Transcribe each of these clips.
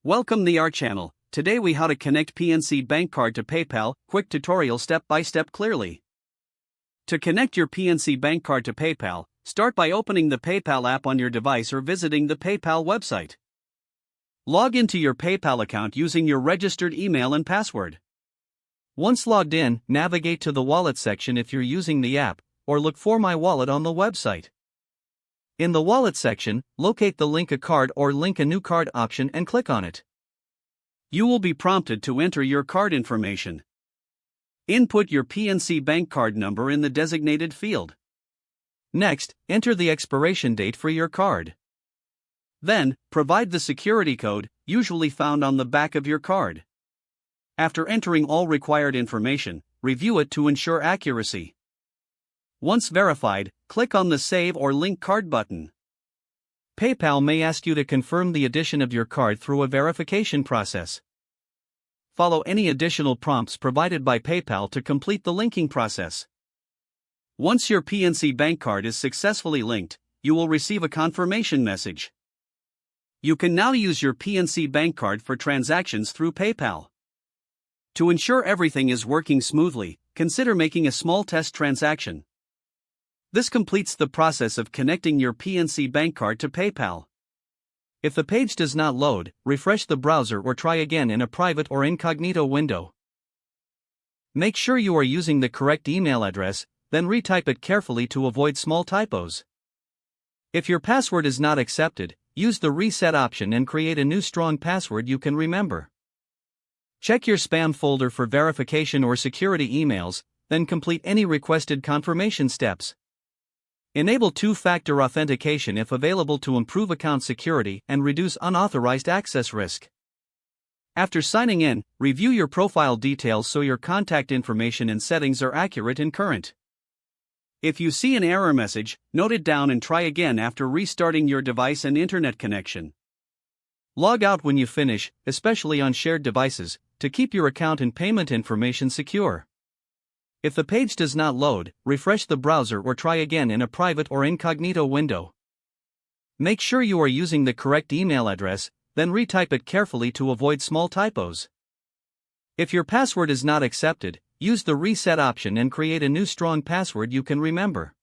Welcome to our channel. Today we how to connect PNC bank card to PayPal, quick tutorial step by step clearly. To connect your PNC bank card to PayPal, start by opening the PayPal app on your device or visiting the PayPal website. Log into your PayPal account using your registered email and password. Once logged in, navigate to the wallet section if you're using the app, or look for My Wallet on the website. In the Wallet section, locate the Link a Card or Link a New Card option and click on it. You will be prompted to enter your card information. Input your PNC bank card number in the designated field. Next, enter the expiration date for your card. Then, provide the security code, usually found on the back of your card. After entering all required information, review it to ensure accuracy. Once verified, click on the Save or Link Card button. PayPal may ask you to confirm the addition of your card through a verification process. Follow any additional prompts provided by PayPal to complete the linking process. Once your PNC bank card is successfully linked, you will receive a confirmation message. You can now use your PNC bank card for transactions through PayPal. To ensure everything is working smoothly, consider making a small test transaction. This completes the process of connecting your PNC bank card to PayPal. If the page does not load, refresh the browser or try again in a private or incognito window. Make sure you are using the correct email address, then retype it carefully to avoid small typos. If your password is not accepted, use the reset option and create a new strong password you can remember. Check your spam folder for verification or security emails, then complete any requested confirmation steps. Enable two-factor authentication if available to improve account security and reduce unauthorized access risk. After signing in, review your profile details so your contact information and settings are accurate and current. If you see an error message, note it down and try again after restarting your device and internet connection. Log out when you finish, especially on shared devices, to keep your account and payment information secure. If the page does not load, refresh the browser or try again in a private or incognito window. Make sure you are using the correct email address, then retype it carefully to avoid small typos. If your password is not accepted, use the reset option and create a new strong password you can remember.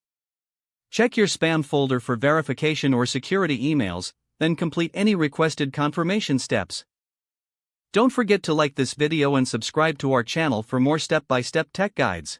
Check your spam folder for verification or security emails, then complete any requested confirmation steps. Don't forget to like this video and subscribe to our channel for more step-by-step tech guides.